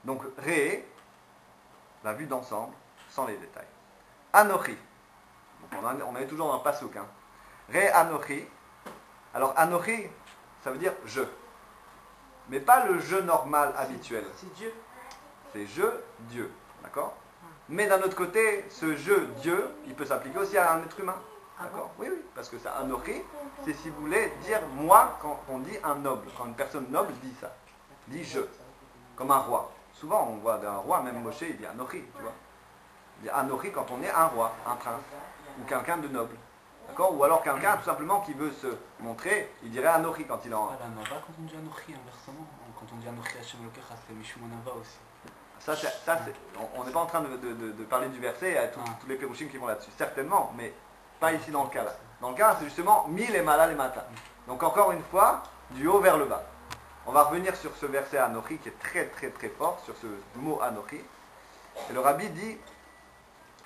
Donc, Ré, la vue d'ensemble, sans les détails. Anochi. Donc, on est toujours dans le pasuk. Hein. Ré Anochi. Alors, Anochi, ça veut dire je. Mais pas le je normal habituel. C'est Dieu. C'est je, Dieu. D'accord? Mais d'un autre côté, ce je, Dieu, il peut s'appliquer aussi à un être humain. D'accord? Oui, oui. Parce que ça, Anochi, c'est si vous voulez dire moi quand on dit un noble. Quand une personne noble dit ça. Dit je. Comme un roi. Souvent, on voit d'un roi, même Moshe, il dit Anochi, tu vois. Il dit Anochi quand on est un roi, un prince, ou quelqu'un de noble. D'accord? Ou alors quelqu'un, tout simplement, qui veut se montrer, il dirait Anochi quand il est en... Ah, la Nava, quand on dit Anochi, inversement. Quand on dit Anochi Hashem Elokecha, c'est Mishum Nava aussi. On n'est pas en train de parler du verset, il y a tous les pérouchim qui vont là-dessus. Certainement, mais pas ici dans le cas là. Dans le cas là, c'est justement mi les malas les matas. Donc encore une fois, du haut vers le bas. On va revenir sur ce verset Anochi qui est très très très fort, sur ce mot Anochi. Et le rabbi dit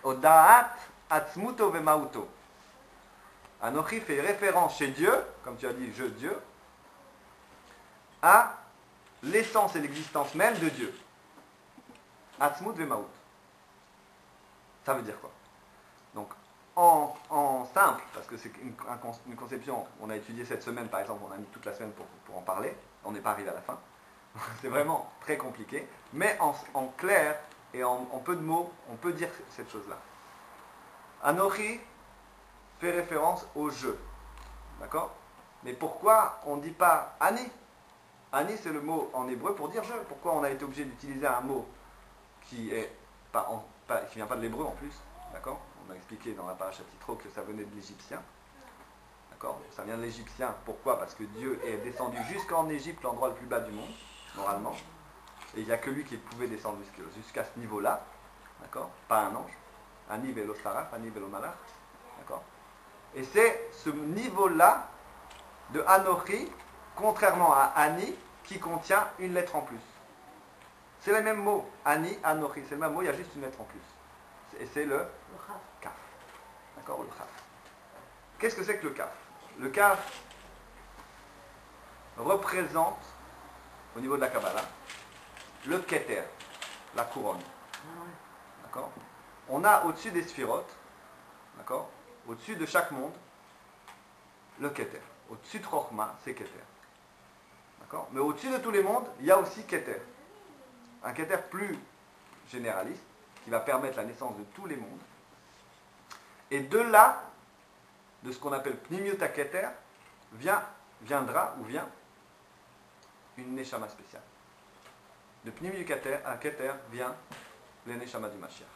Odaat atzmuto vemauto. Anochi fait référence chez Dieu, comme tu as dit, je Dieu, à l'essence et l'existence même de Dieu. Atzmut vemaut. Ça veut dire quoi? Donc, en simple, parce que c'est une conception, on a étudié cette semaine par exemple, on a mis toute la semaine pour en parler, on n'est pas arrivé à la fin. C'est vraiment très compliqué, mais en clair et en peu de mots, on peut dire cette chose-là. Anochi fait référence au je. D'accord? Mais pourquoi on ne dit pas Ani? Ani, c'est le mot en hébreu pour dire je. Pourquoi on a été obligé d'utiliser un mot qui vient pas de l'hébreu en plus? D'accord? On a expliqué dans la paracha Titro que ça venait de l'égyptien. D'accord? Ça vient de l'égyptien. Pourquoi? Parce que Dieu est descendu jusqu'en Égypte, l'endroit le plus bas du monde, moralement. Et il n'y a que lui qui pouvait descendre jusqu'à ce niveau-là. D'accord? Pas un ange. Ani velo saraf, ani velo malach. D'accord? Et c'est ce niveau-là de Anochi, contrairement à Ani, qui contient une lettre en plus. C'est le même mot. Ani, Anochi, c'est le même mot, il y a juste une lettre en plus. Et c'est le Kaf. D'accord? Le Kaf. Qu'est-ce que c'est que le Kaf? Le Kaf représente, au niveau de la Kabbalah, le Keter, la couronne. D'accord? On a au-dessus des sphirotes, d'accord? Au-dessus de chaque monde, le Keter. Au-dessus de Chokhmah, c'est Keter. D'accord? Mais au-dessus de tous les mondes, il y a aussi Keter. Un Keter plus généraliste, qui va permettre la naissance de tous les mondes. Et de là, de ce qu'on appelle Pnimiut Keter, vient une Neshama spéciale. De Pnimiut Keter vient le Neshama du Mashiach.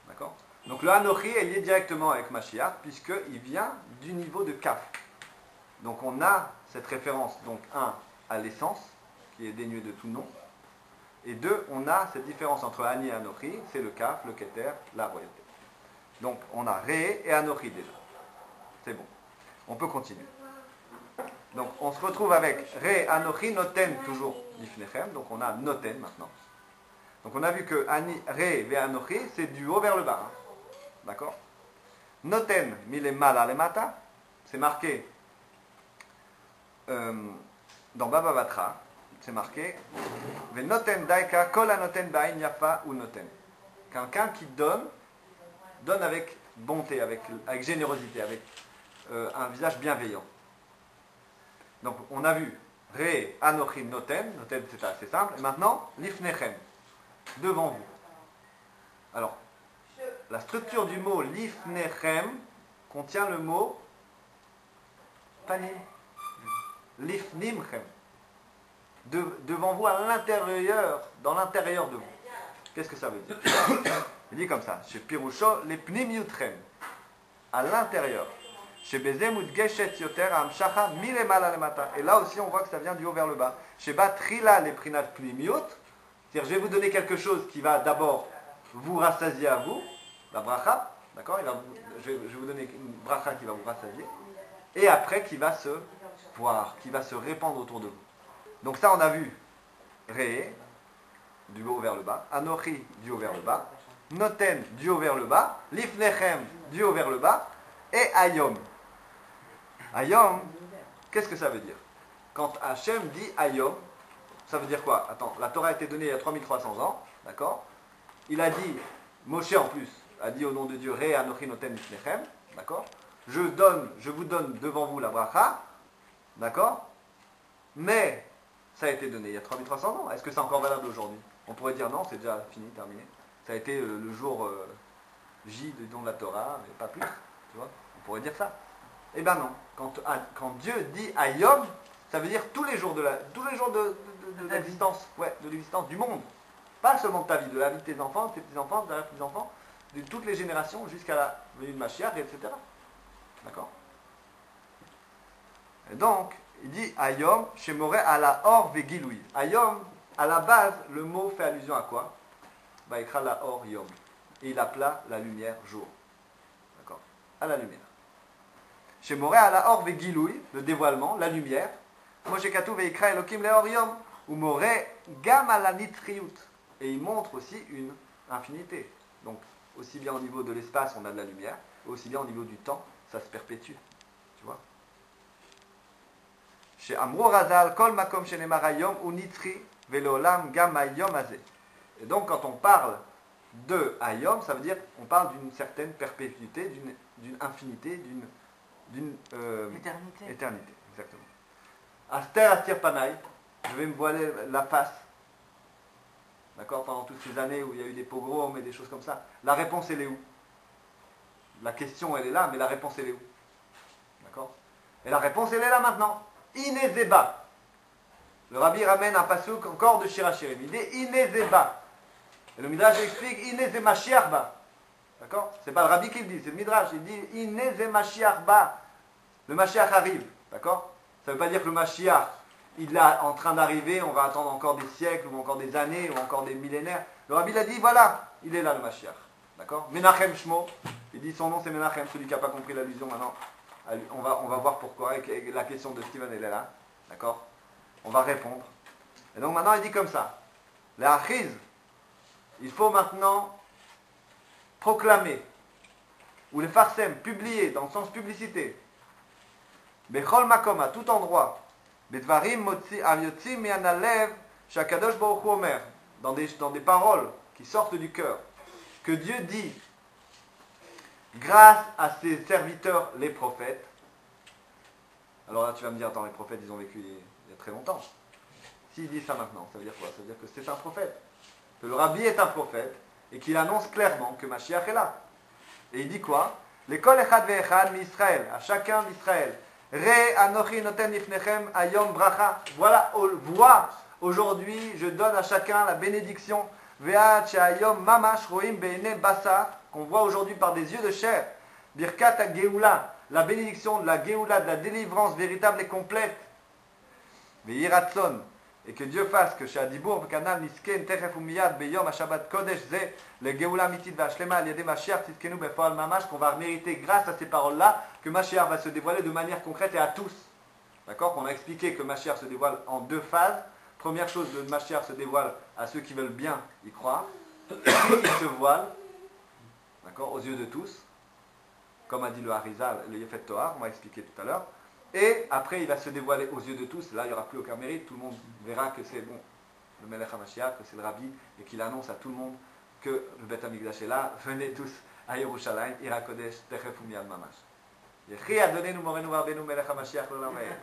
D'accord? Donc le Anochi est lié directement avec Mashiach, puisqu'il vient du niveau de Kaf. Donc on a cette référence, donc un, à l'essence, qui est dénuée de tout nom, et deux, on a cette différence entre Ani et Anochi, c'est le Kaf, le Keter, la royauté. Donc on a Ré et Anochi déjà. C'est bon. On peut continuer. Donc on se retrouve avec Ré, Anochi, Noten, toujours Lifnechem, donc on a Noten maintenant. Donc on a vu que Ré et Anochi, c'est du haut vers le bas. Hein. D'accord? Noten, milemala lemata, c'est marqué dans Baba Batra, c'est marqué Noten daika kol noten ba'in yafa ou noten. Quelqu'un qui donne avec bonté, avec générosité, avec un visage bienveillant. Donc on a vu Ré, Anochi, Noten, Noten c'est assez simple, et maintenant Lifnechem, devant vous. Alors, la structure du mot Lifnechem contient le mot Panim. Lifnimchem. Devant vous, à l'intérieur, dans l'intérieur de vous. Qu'est-ce que ça veut dire? Il dit comme ça, chez Pirusho, les Pnimiutrem, à l'intérieur. Chez Bezemut Geshet Yoter Amshacha Milemala Lemata. Et là aussi, on voit que ça vient du haut vers le bas. Chez Batrila les Prinat Pnimiut, c'est-à-dire je vais vous donner quelque chose qui va d'abord vous rassasier à vous, la bracha, d'accord? Je vais vous donner une bracha qui va vous rassasier, et après qui va se voir, qui va se répandre autour de vous. Donc ça, on a vu Ré, du haut vers le bas, Anochi, du haut vers le bas, Noten, du haut vers le bas, Lifnechem, du haut vers le bas, et Ayom. Ayom, qu'est-ce que ça veut dire? Quand Hachem dit Ayom, ça veut dire quoi? Attends, la Torah a été donnée il y a 3300 ans, d'accord? Il a dit, Moshe en plus, a dit au nom de Dieu, Re Anochi Noten Mifnechem, d'accord? Je vous donne devant vous la bracha, d'accord? Mais ça a été donné il y a 3300 ans. Est-ce que c'est encore valable aujourd'hui? On pourrait dire non, c'est déjà fini, terminé. Ça a été le jour J du don de la Torah, mais pas plus. Tu vois? On pourrait dire ça. Eh bien non. Quand Dieu dit Ayom, ça veut dire tous les jours de l'existence, ouais, de l'existence du monde. Pas seulement de ta vie, de la vie de tes enfants, de tes petits-enfants, de tes petits-enfants, de toutes les générations jusqu'à la venue de Mashiach, etc. D'accord? Et donc, il dit Ayom, Shemore ala or vegiloui. Ayom, à la base, le mot fait allusion à quoi? Baikra la or yom. Et il appela la lumière jour. D'accord? À la lumière. Shemore ala or vegiloui, le dévoilement, la lumière. Moshe Katou veikra Elokim le or yom. Ou more gam ala nitriut. Et il montre aussi une infinité. Donc, aussi bien au niveau de l'espace, on a de la lumière, aussi bien au niveau du temps, ça se perpétue. Tu vois? Chez Amro Razal, Kol Makom Shenemar Hayom, ou Nitri, Velolam Gam Hayom Azeh. Et donc, quand on parle de Hayom, ça veut dire qu'on parle d'une certaine perpétuité, d'une infinité, d'une éternité. Exactement. Aster Astir Panay, je vais me voiler la face. D'accord? Pendant toutes ces années où il y a eu des pogroms et des choses comme ça. La réponse, elle est où? La question, elle est là, mais la réponse, elle est où? D'accord? Et la réponse, elle est là maintenant. Inezeba. Le rabbi ramène un passouk encore de Shirachirim. Il dit Inezeba. Et le Midrash explique Inezemachiarba. D'accord? C'est pas le rabbi qui le dit, c'est le Midrash. Il dit Inezemachiarba. Le Mashiach arrive. D'accord? Ça ne veut pas dire que le Mashiach, il est en train d'arriver, on va attendre encore des siècles, ou encore des années, ou encore des millénaires. Le rabbi l'a dit, voilà, il est là le Mashiach. D'accord? Menachem Shmo. Il dit son nom c'est Menachem, celui qui n'a pas compris l'allusion maintenant. On va voir pourquoi, et la question de Steven elle est là, d'accord? On va répondre. Et donc maintenant il dit comme ça, les achiz, il faut maintenant proclamer, ou les farsem, publier, dans le sens publicité, bechol makom, à tout endroit, bedvarim motzi avyotzim mianalev, shakadosh baruch hu omer, dans des paroles qui sortent du cœur, que Dieu dit, grâce à ses serviteurs, les prophètes. Alors là, tu vas me dire, attends, les prophètes, ils ont vécu il y a très longtemps. S'il dit ça maintenant, ça veut dire quoi? Ça veut dire que c'est un prophète. Que le rabbi est un prophète et qu'il annonce clairement que Mashiach est là. Et il dit quoi? L'école echad ve'echad mi-Israël, à chacun d'Israël. Re anochi noten ifnechem ayom bracha. Voilà, vois, aujourd'hui, je donne à chacun la bénédiction. Ve'at she'ayom mamash roim be'ene basar. Qu'on voit aujourd'hui par des yeux de chair, Birkat Geoula, la bénédiction de la Geoula, de la délivrance véritable et complète, Ve'yiratson, et que Dieu fasse que chez Adibour, Kanal, Nisken, Teref Umiyad, Beyom, Shabbat Kodesh, Ze, le Geoula Mitit, Vashlema, Aliade Mashiach, Tiskenu, Befal Mamash, qu'on va mériter grâce à ces paroles-là, que Mashiach va se dévoiler de manière concrète et à tous. D'accord? Qu'on a expliqué que Mashiach se dévoile en deux phases. Première chose, le Mashiach se dévoile à ceux qui veulent bien y croire. Puis il se voile. D'accord, aux yeux de tous, comme a dit le Harizal, le Yefet Toar, on va expliquer tout à l'heure. Et après, il va se dévoiler aux yeux de tous. Là, il n'y aura plus aucun mérite. Tout le monde verra que c'est bon, le Melech HaMashiach, que c'est le Rabbi, et qu'il annonce à tout le monde que le Beth HaMikdash est là. Venez tous à Yerushalayim, Ira Kodesh, Techef Umiyad Mamash. Yechi Adonenu Morenu Rabbeinu Melech HaMashiach l'Olam Va'ed.